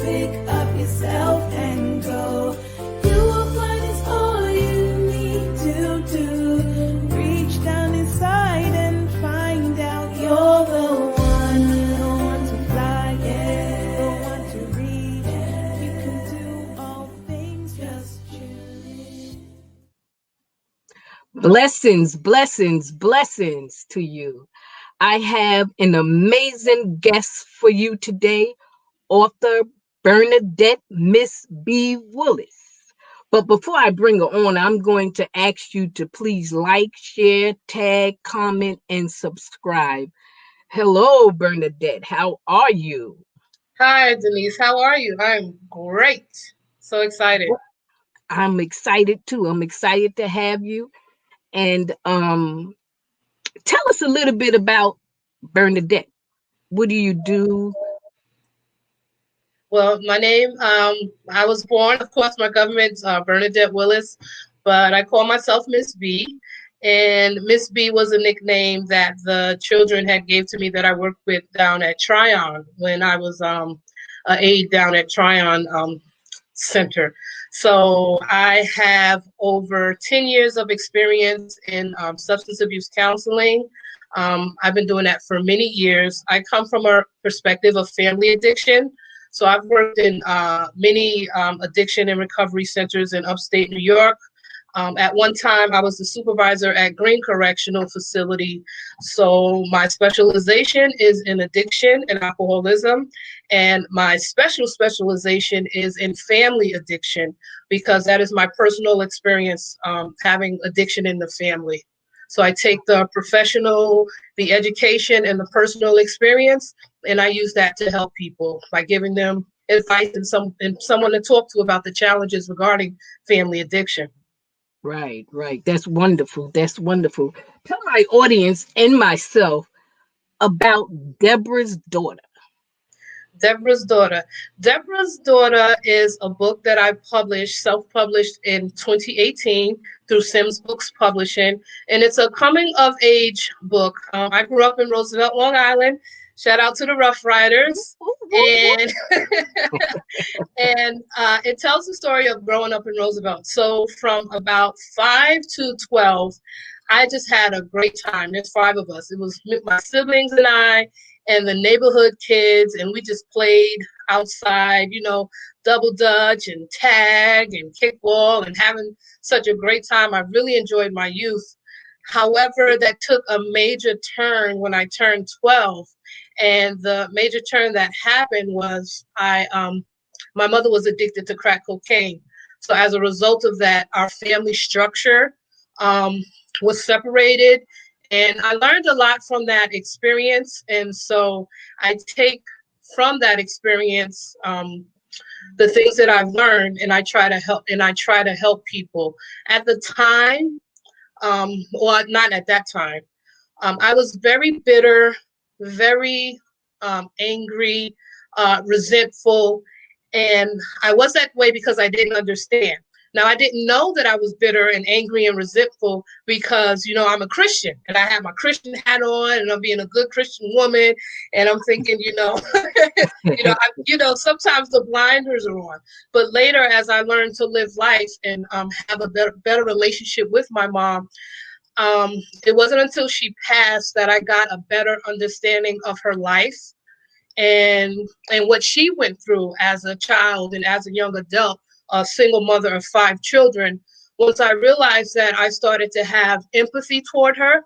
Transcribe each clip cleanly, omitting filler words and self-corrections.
pick up yourself and go. You will find it's all you need to do. Reach down inside and find out you're the one to fly, yeah, the one to read. You can do all things, just choose. Blessings, blessings, blessings to you. I have an amazing guest for you today, author Bernadette Miss B. Willis. But before I bring her on, I'm going to ask you to please like, share, tag, comment, and subscribe. Hello, Bernadette. How are you? Hi, Denise. How are you? I'm great. So excited. I'm excited too. I'm excited to have you. And tell us a little bit about Bernadette. What do you do? Well, my name, I was born, of course, my government's Bernadette Willis, but I call myself Miss B. And Miss B was a nickname that the children had gave to me that I worked with down at Tryon when I was an aide down at Tryon Center. So I have over 10 years of experience in substance abuse counseling. I've been doing that for many years. I come from a perspective of family addiction. So I've worked in many addiction and recovery centers in upstate New York. At one time, I was the supervisor at Green Correctional Facility. So my specialization is in addiction and alcoholism. And my specialization is in family addiction, because that is my personal experience having addiction in the family. So I take the professional, the education, and the personal experience, and I use that to help people by giving them advice and someone to talk to about the challenges regarding family addiction. Right, right. That's wonderful. That's wonderful. Tell my audience and myself about Deborah's daughter. Deborah's Daughter. Deborah's Daughter is a book that I published, self-published in 2018 through Sims Books Publishing, and it's a coming-of-age book. I grew up in Roosevelt, Long Island. Shout out to the Rough Riders. And and it tells the story of growing up in Roosevelt. So from about 5 to 12, I just had a great time. There's 5 of us. It was my siblings and I and the neighborhood kids, and we just played outside, double dutch and tag and kickball and having such a great time. I really enjoyed my youth. However, that took a major turn when I turned 12. And the major turn that happened was my mother was addicted to crack cocaine. So as a result of that, our family structure was separated. And I learned a lot from that experience. And so I take from that experience the things that I've learned, and I try to help people. At the time, well, not at that time, I was very bitter, very angry, resentful, and I was that way because I didn't understand. Now, I didn't know that I was bitter and angry and resentful because, I'm a Christian and I have my Christian hat on and I'm being a good Christian woman. And I'm thinking, sometimes the blinders are on. But later, as I learned to live life and have a better relationship with my mom, it wasn't until she passed that I got a better understanding of her life and what she went through as a child and as a young adult, a single mother of 5 children. Once I realized that, I started to have empathy toward her.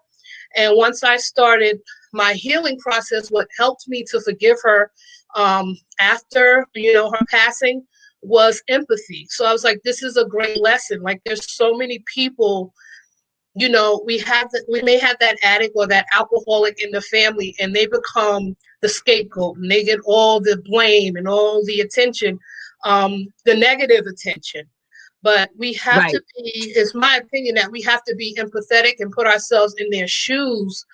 And once I started my healing process, what helped me to forgive her after, her passing was empathy. So I was like, this is a great lesson. Like, there's so many people, we may have that addict or that alcoholic in the family, and they become the scapegoat and they get all the blame and all the attention, the negative attention. But we have to be, it's my opinion, that we have to be empathetic and put ourselves in their shoes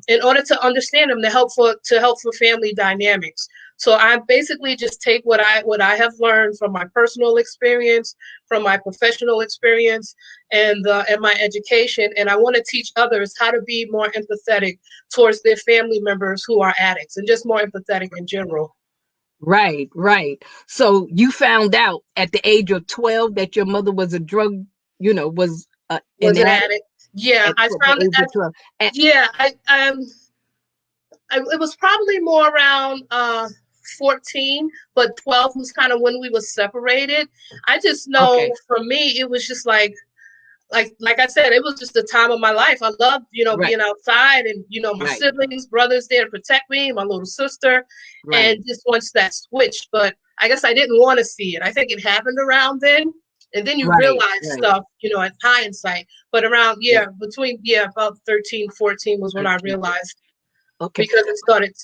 in order to understand them, to help for family dynamics. So I basically just take what I have learned from my personal experience, from my professional experience, and my education, and I want to teach others how to be more empathetic towards their family members who are addicts, and just more empathetic in general. Right, right. So you found out at the age of 12 that your mother was a drug, was an Was an addict addict. Yeah, at I the found it. age of 12. Yeah, it was probably more around 14, but 12 was kind of when we were separated. I just know Okay, for me, it was just like I said, it was just the time of my life. I loved, right, being outside and, my right, siblings, brothers there to protect me, my little sister, right, and just once that switched. But I guess I didn't want to see it. I think it happened around then. And then you right, realize right. stuff, at hindsight. But around, Yeah, about 13, 14 was when I 13. realized, Okay, because it started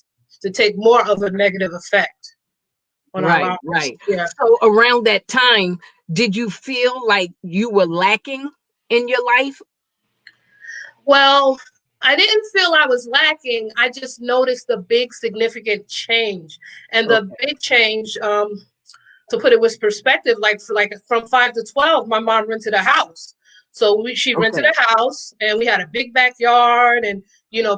to take more of a negative effect on our right, lives. right. Yeah. So around that time, did you feel like you were lacking in your life? Well, I didn't feel I was lacking. I just noticed the big significant change. And the Okay, big change, to put it with perspective, like from 5 to 12, my mom rented a house. So she rented okay, a house and we had a big backyard and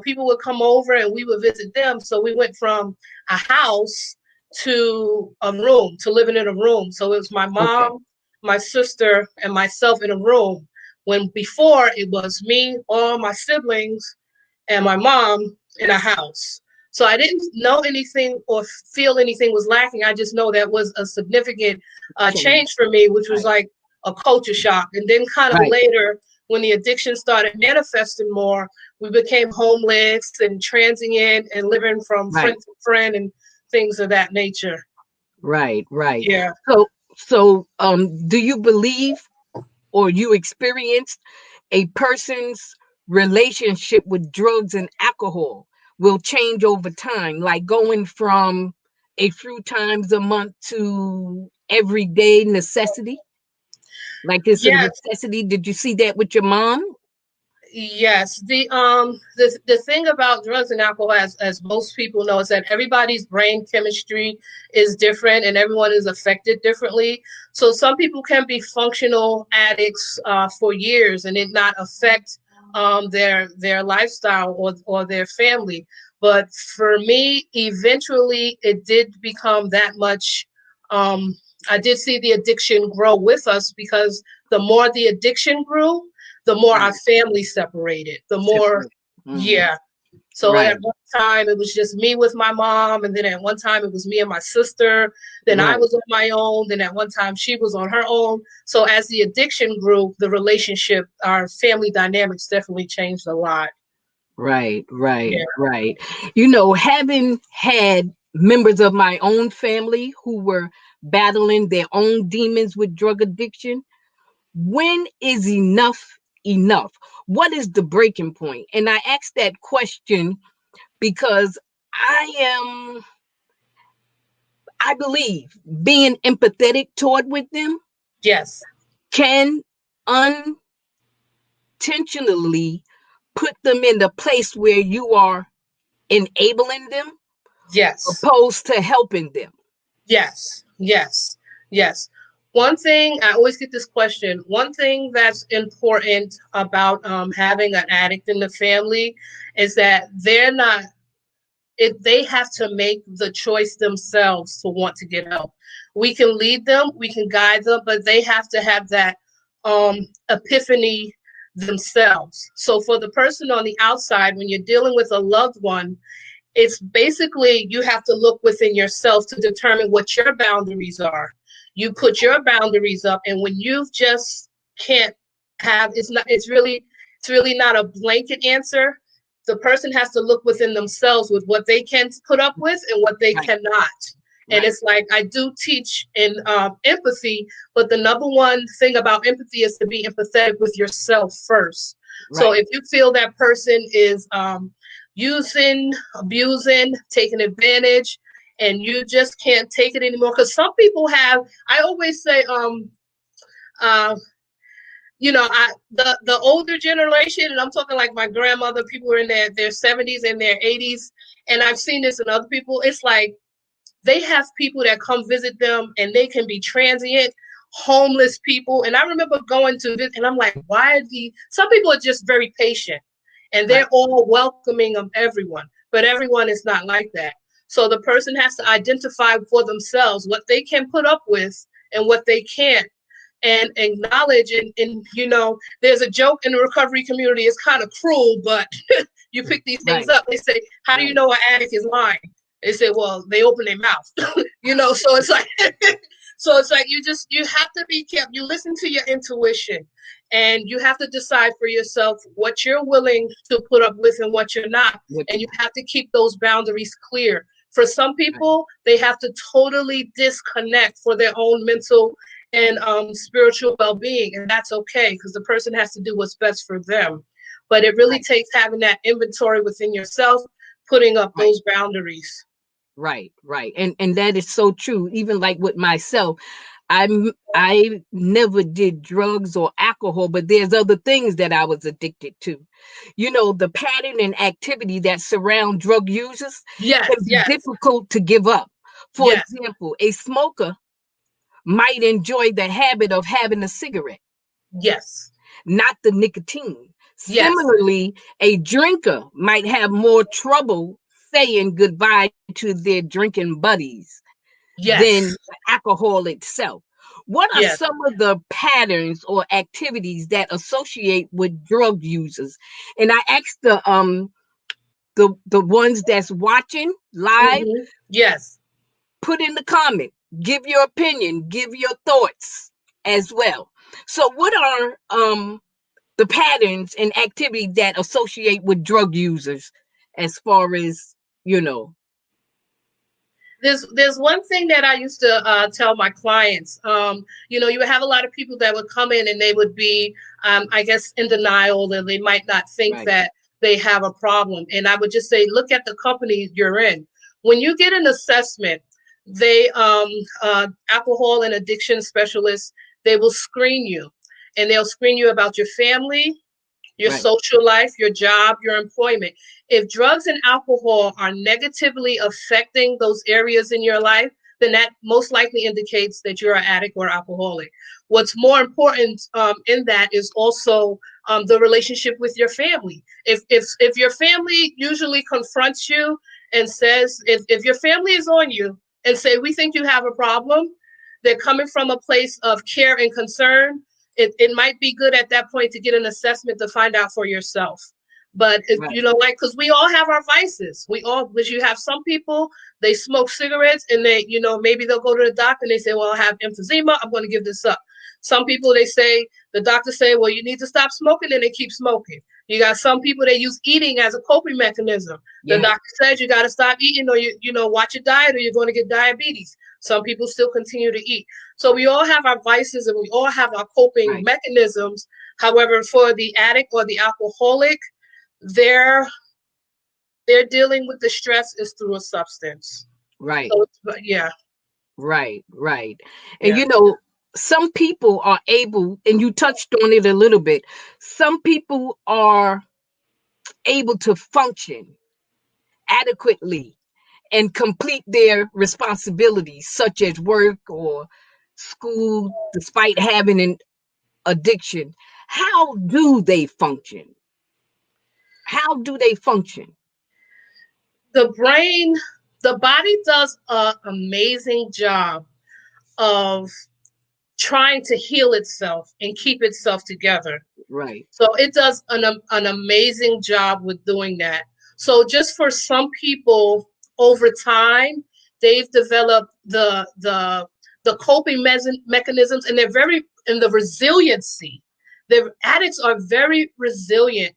people would come over and we would visit them. So we went from a house to a room, to living in a room. So it was my okay, mom, my sister, and myself in a room. When before it was me, all my siblings, and my mom in a house. So I didn't know anything or feel anything was lacking. I just know that was a significant change. change for me, which was Right, like a culture shock. And then kind of right, later, when the addiction started manifesting more, we became homeless and transient and living from friend right, to friend and things of that nature. right, right. Yeah. So, do you believe or you experienced a person's relationship with drugs and alcohol will change over time, like going from a few times a month to everyday necessity? Like it's a Yes. necessity. Did you see that with your mom? Yes, the thing about drugs and alcohol, as most people know, is that everybody's brain chemistry is different and everyone is affected differently. So some people can be functional addicts for years and it not affect their lifestyle or their family. But for me, eventually, it did become that much. I did see the addiction grow with us because the more the addiction grew, the more our Right. family separated, the more, Separate. Hmm. yeah. So Right. at one time it was just me with my mom, and then at one time it was me and my sister. Then I Right. was on my own. Then at one time she was on her own. So as the addiction grew, the relationship, our family dynamics definitely changed a lot. Right. Yeah. Right. Right. Having had members of my own family who were battling their own demons with drug addiction, when is enough enough? What is the breaking point? And I ask that question because I am, I believe, being empathetic toward with them Yes. can unintentionally put them in the place where you are enabling them Yes. opposed to helping them. Yes, yes, yes. One thing, I always get this question. One thing that's important about having an addict in the family is that they're not, they have to make the choice themselves to want to get help. We can lead them, we can guide them, but they have to have that epiphany themselves. So for the person on the outside, when you're dealing with a loved one, it's basically you have to look within yourself to determine what your boundaries are. You put your boundaries up, and when you just can't have, it's really not a blanket answer. The person has to look within themselves with what they can put up with and what they Right, cannot. And right, it's like I do teach in empathy, but the number one thing about empathy is to be empathetic with yourself first. So right, if you feel that person is using, abusing, taking advantage, and you just can't take it anymore. Because some people have, I always say, uh, the older generation, and I'm talking like my grandmother, people are in their 70s and their 80s, and I've seen this in other people. It's like they have people that come visit them, and they can be transient, homeless people. And I remember going to this, and I'm like, why are some people are just very patient, and right, they're all welcoming of everyone, but everyone is not like that. So the person has to identify for themselves what they can put up with and what they can't, and acknowledge. And there's a joke in the recovery community. It's kind of cruel, but you pick these things Right. up. They say, how do you know an addict is lying? They say, well, they open their mouth. So it's like you have to be careful. You listen to your intuition, and you have to decide for yourself what you're willing to put up with and what you're not. And you have to keep those boundaries clear. For some people, they have to totally disconnect for their own mental and spiritual well-being, and that's okay, because the person has to do what's best for them. But it really takes having that inventory within yourself, putting up those boundaries. Right. And that is so true. Even like with myself, I never did drugs or alcohol, but there's other things that I was addicted to. The pattern and activity that surround drug users Yes, can be yes, difficult to give up. For yes, example, a smoker might enjoy the habit of having a cigarette, yes, not the nicotine. yes, Similarly, a drinker might have more trouble saying goodbye to their drinking buddies than yes, alcohol itself. What are yes. some of the patterns or activities that associate with drug users? And I asked the ones that's watching live, Yes. put in the comment, give your opinion, give your thoughts as well. So what are the patterns and activity that associate with drug users as far as you know? There's one thing that I used to tell my clients. You would have a lot of people that would come in and they would be, I guess, in denial, and they might not think Right. that they have a problem. And I would just say, look at the company you're in. When you get an assessment, they alcohol and addiction specialists, they will screen you, and they'll screen you about your family, your Right. social life, your job, your employment. If drugs and alcohol are negatively affecting those areas in your life, then that most likely indicates that you're an addict or alcoholic. What's more important in that is also the relationship with your family. If your family usually confronts you and says, if your family is on you and say, we think you have a problem, they're coming from a place of care and concern. It might be good at that point to get an assessment to find out for yourself. But Right. because we all have our vices. Because you have some people, they smoke cigarettes, and they, maybe they'll go to the doctor and they say, well, I have emphysema, I'm going to give this up. Some people, the doctor say, well, you need to stop smoking, and they keep smoking. You got some people that use eating as a coping mechanism. The doctor says you got to stop eating, or watch your diet, or you're going to get diabetes. Some people still continue to eat. So we all have our vices and we all have our coping mechanisms. However, for the addict or the alcoholic, they're dealing with the stress is through a substance. Right. So yeah. Right. And Yeah. some people are able, and you touched on it a little bit, some people are able to function adequately and complete their responsibilities, such as work or school, despite having an addiction. How do they function? How do they function? The body does an amazing job of trying to heal itself and keep itself together. Right. So it does an amazing job with doing that. So just for some people, over time, they've developed the coping mechanisms, and they're very in the resiliency. The addicts are very resilient.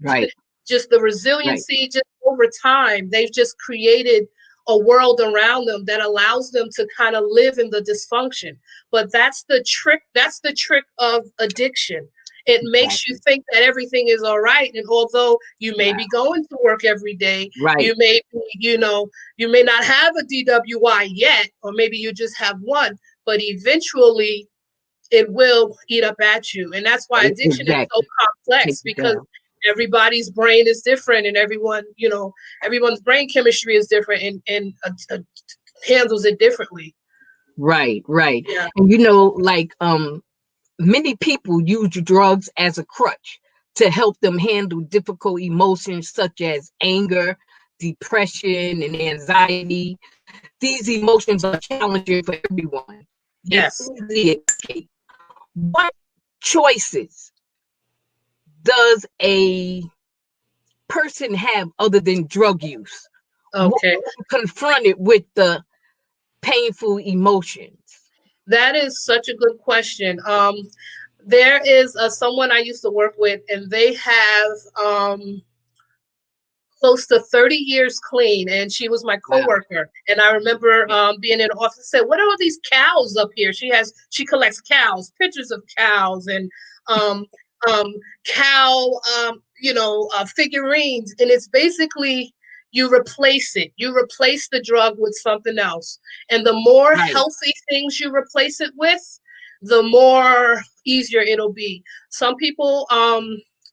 Right. Just the resiliency, just over time, they've just created a world around them that allows them to kind of live in the dysfunction. But that's the trick. That's the trick of addiction. It makes you think that everything is all right. And although you may be going to work every day, Right. you may, you may not have a DWI yet, or maybe you just have one, but eventually it will eat up at you. And that's why addiction is so complex, because everybody's brain is different, and everyone's brain chemistry is different, and handles it differently. Right. Yeah. And many people use drugs as a crutch to help them handle difficult emotions such as anger, depression and anxiety. These emotions are challenging for everyone. Yes. It's easy escape. What choices does a person have other than drug use? Okay. Confronted with the painful emotions. That is such a good question. There is someone I used to work with, and they have close to 30 years clean, and she was my Wow. coworker. And I remember being in the office and said, "What are all these cows up here?" She collects cows, pictures of cows, and um, cow figurines, and it's basically you replace it. You replace the drug with something else, and the more Right. healthy things you replace it with, the more easier it'll be. Some people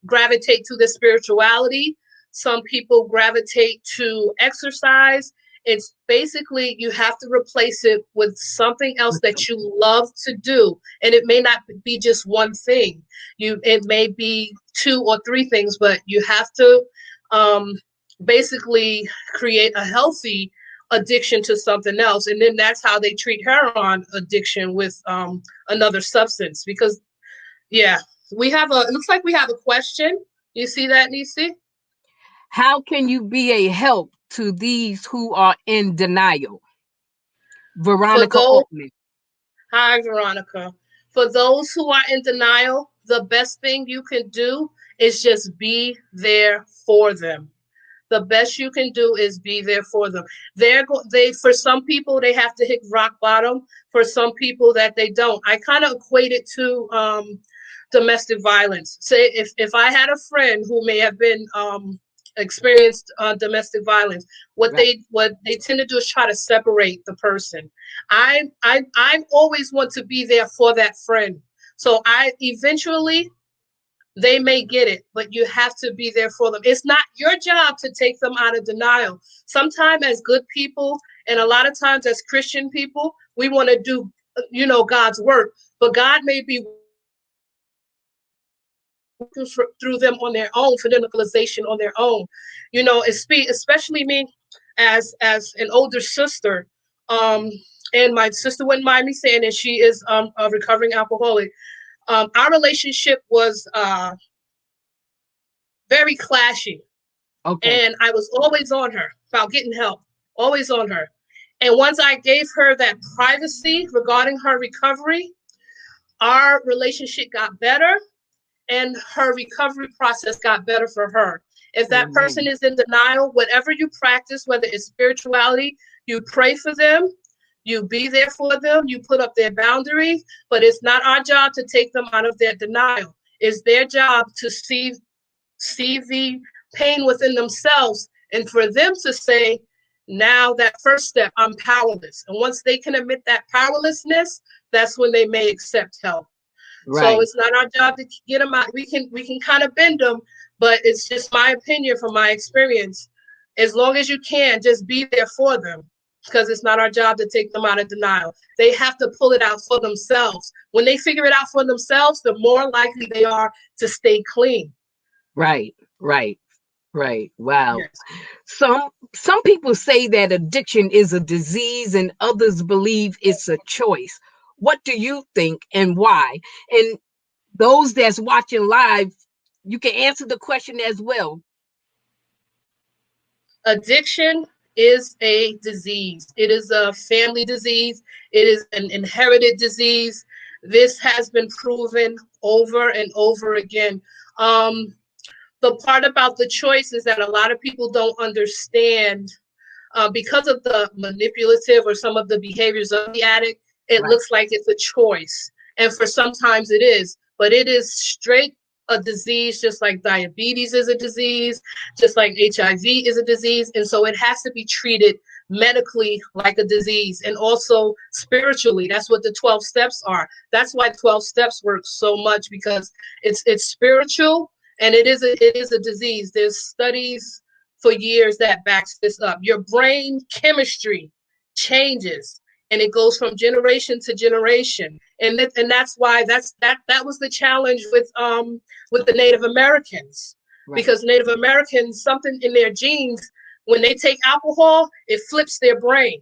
gravitate to the spirituality. Some people gravitate to exercise. It's basically you have to replace it with something else that you love to do. And it may not be just one thing. It may be 2 or 3 things, but you have to basically create a healthy addiction to something else. And then that's how they treat heroin addiction with another substance. Because yeah, it looks like we have a question. You see that, Nisi? How can you be a help to these who are in denial? Veronica Altman. Hi, Veronica. For those who are in denial, the best thing you can do is just be there for them. The best you can do is be there for them. For some people, they have to hit rock bottom. For some people that they don't. I kind of equate it to domestic violence. Say if I had a friend who may have been experienced domestic violence, what they tend to do is try to separate the person. I always want to be there for that friend. So eventually they may get it, but you have to be there for them. It's not your job to take them out of denial. Sometimes as good people, and a lot of times as Christian people, we want to do God's work, but God may be through them on their own, for their localization on their own. Especially me as an older sister, and my sister wouldn't mind me saying that she is a recovering alcoholic. Our relationship was very clashy. Okay. And I was always on her about getting help, always on her. And once I gave her that privacy regarding her recovery, our relationship got better and her recovery process got better for her. If that person is in denial, whatever you practice, whether it's spirituality, you pray for them, you be there for them, you put up their boundaries, but it's not our job to take them out of their denial. It's their job to see the pain within themselves, and for them to say, now that first step, I'm powerless. And once they can admit that powerlessness, that's when they may accept help. Right. So it's not our job to get them out. We can kind of bend them, but it's just my opinion from my experience. As long as you can, just be there for them, because it's not our job to take them out of denial. They have to pull it out for themselves. When they figure it out for themselves, the more likely they are to stay clean. Right. Wow. Yes. Some people say that addiction is a disease and others believe it's a choice. What do you think and why? And those that's watching live, you can answer the question as well. Addiction is a disease. It is a family disease. It is an inherited disease. This has been proven over and over again. The part about the choice is that a lot of people don't understand because of the manipulative or some of the behaviors of the addict. It looks like it's a choice. And for sometimes it is, but it is straight a disease, just like diabetes is a disease, just like HIV is a disease. And so it has to be treated medically like a disease, and also spiritually. That's what the 12 steps are. That's why 12 steps work so much, because it's spiritual. And it is a disease. There's studies for years that backs this up. Your brain chemistry changes, and it goes from generation to generation. And that's why that was the challenge with the Native Americans, because Native Americans, something in their genes when they take alcohol, it flips their brain.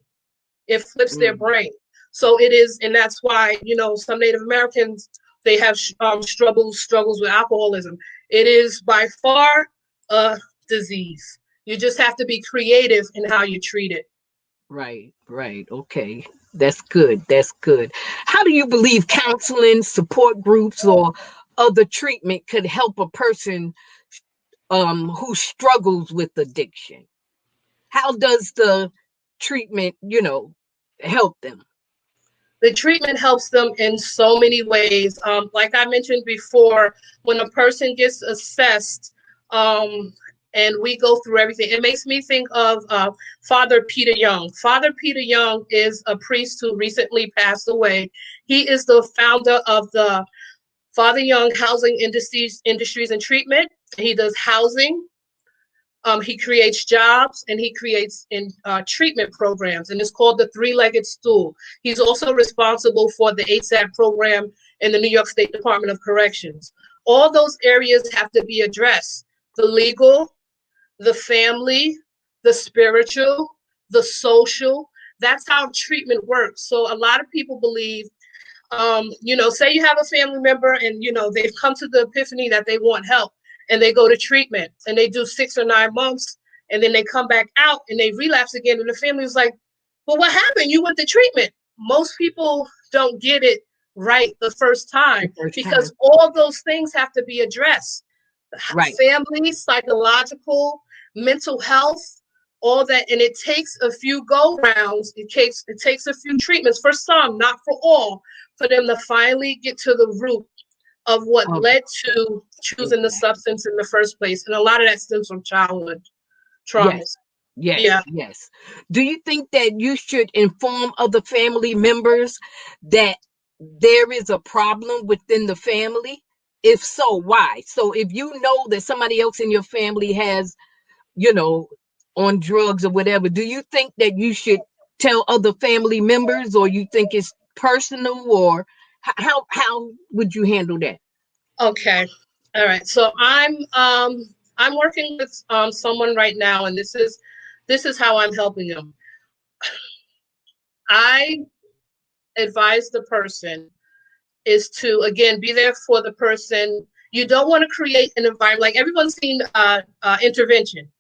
It flips their Mm. brain. So it is, and that's why, you know, some Native Americans, they have struggles with alcoholism. It is by far a disease. You just have to be creative in how you treat it. Right, right. Okay. That's good. That's good. How do you believe counseling, support groups, or other treatment could help a person who struggles with addiction? How does the treatment, help them? The treatment helps them in so many ways. Like I mentioned before, when a person gets assessed, and we go through everything, it makes me think of Father Peter Young. Father Peter Young is a priest who recently passed away. He is the founder of the Father Young Housing Industries and Treatment. He does housing. He creates jobs, and he creates treatment programs, and it's called the three-legged stool. He's also responsible for the ASAP program in the New York State Department of Corrections. All those areas have to be addressed: the legal, the family, the spiritual, the social. That's how treatment works. So a lot of people believe, say you have a family member and, they've come to the epiphany that they want help, and they go to treatment and they do 6 or 9 months, and then they come back out and they relapse again. And the family is like, well, what happened? You went to treatment. Most people don't get it right the first The time, first time. because all those things have to be addressed: Right, family, psychological, mental health, all that. And it takes a few go rounds. It takes a few treatments for some, not for all, for them to finally get to the root of what of led to choosing the exactly. substance in the first place. And a lot of that stems from childhood Yes, traumas. yes, Yeah. yes. Do you think that you should inform other family members that there is a problem within the family? If so, why? So if you know that somebody else in your family has, you know, on drugs or whatever, do you think that you should tell other family members, or you think it's personal, or how would you handle that? Okay. All right. So I'm working with someone right now, and this is how I'm helping them. I advise the person is to, again, be there for the person. You don't want to create an environment like everyone's seen intervention.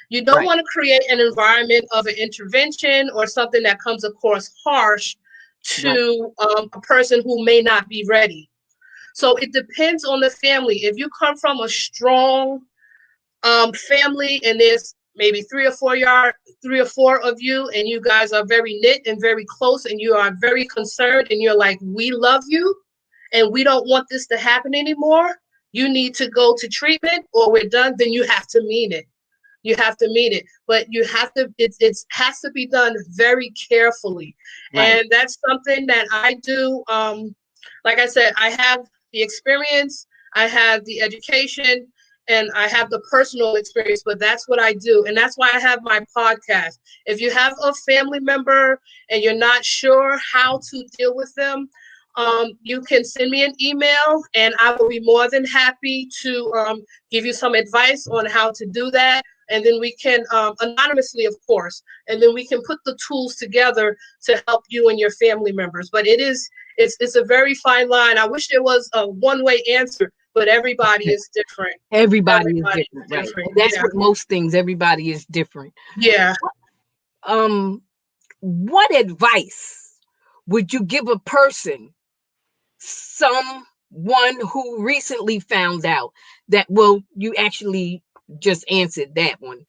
You don't Right, want to create an environment of an intervention or something that comes across harsh right, to a person who may not be ready. So it depends on the family. If you come from a strong family, and there's maybe three or four of you, and you guys are very knit and very close, and you are very concerned, and you're like, we love you and we don't want this to happen anymore. You need to go to treatment or we're done. Then you have to mean it. You have to mean it, but you have to, it has to be done very carefully. right, And that's something that I do. Like I said, I have the experience, I have the education, and I have the personal experience, but that's what I do. And that's why I have my podcast. If you have a family member and you're not sure how to deal with them, you can send me an email, and I will be more than happy to give you some advice on how to do that. And then we can, anonymously, of course, and then we can put the tools together to help you and your family members. But it's a very fine line. I wish there was a one-way answer, but everybody is different. everybody is Everybody different, is right? different. And that's Yeah. what most things, everybody is different. Yeah. um what advice would you give a person, someone who recently found out that, well, you actually just answered that one,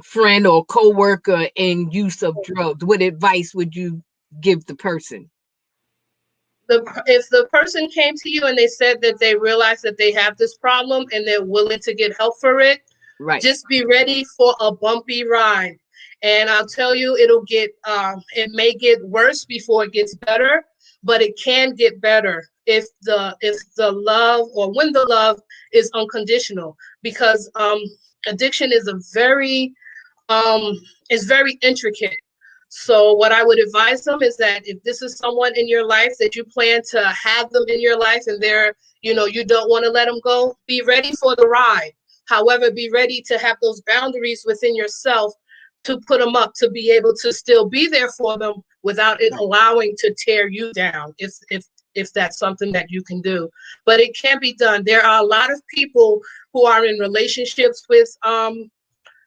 friend or coworker in use of drugs? What advice would you give the person? If the person came to you and they said that they realize that they have this problem and they're willing to get help for it, Right, just be ready for a bumpy ride. And I'll tell you, it may get worse before it gets better, but it can get better if the love, or when the love is unconditional, because addiction um, is very intricate. So what I would advise them is that if this is someone in your life that you plan to have them in your life, and you don't want to let them go, be ready for the ride. However, be ready to have those boundaries within yourself, to put them up to be able to still be there for them without it allowing to tear you down, if that's something that you can do. But it can be done. There are a lot of people who are in relationships with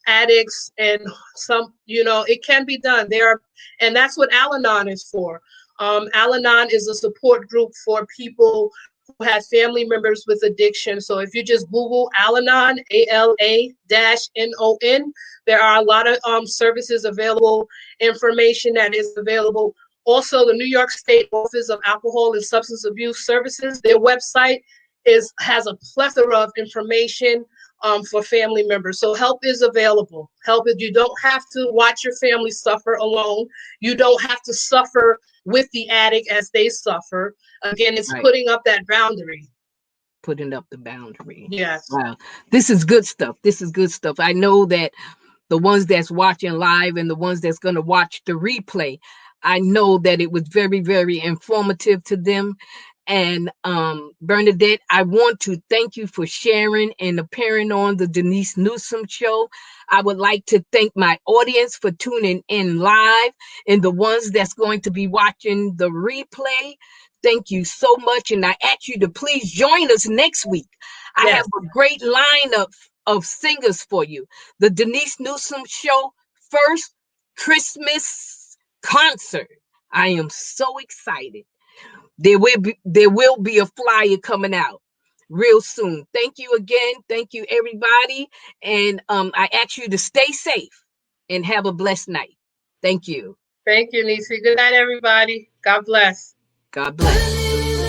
addicts, and some, it can be done. And that's what Al-Anon is for. Al-Anon is a support group for people who have family members with addiction. So if you just Google Al-Anon, ALA-NON, there are a lot of services available, information that is available. Also, the New York State Office of Alcohol and Substance Abuse Services, their website has a plethora of information for family members. So help is available. You don't have to watch your family suffer alone. You don't have to suffer with the addict as they suffer. Again, it's putting up that boundary. Putting up the boundary. Yes. Wow. This is good stuff. This is good stuff. I know that the ones that's watching live and the ones that's going to watch the replay, I know that it was very, very informative to them. And Bernadette, I want to thank you for sharing and appearing on the Denise Newsom Show. I would like to thank my audience for tuning in live, and the ones that's going to be watching the replay. Thank you so much. And I ask you to please join us next week. I have a great lineup of singers for you. The Denise Newsom Show first Christmas concert. I am so excited. There will be a flyer coming out real soon. Thank you again. Thank you, everybody. And I ask you to stay safe and have a blessed night. Thank you. Thank you, Nisi. Good night, everybody. God bless. God bless.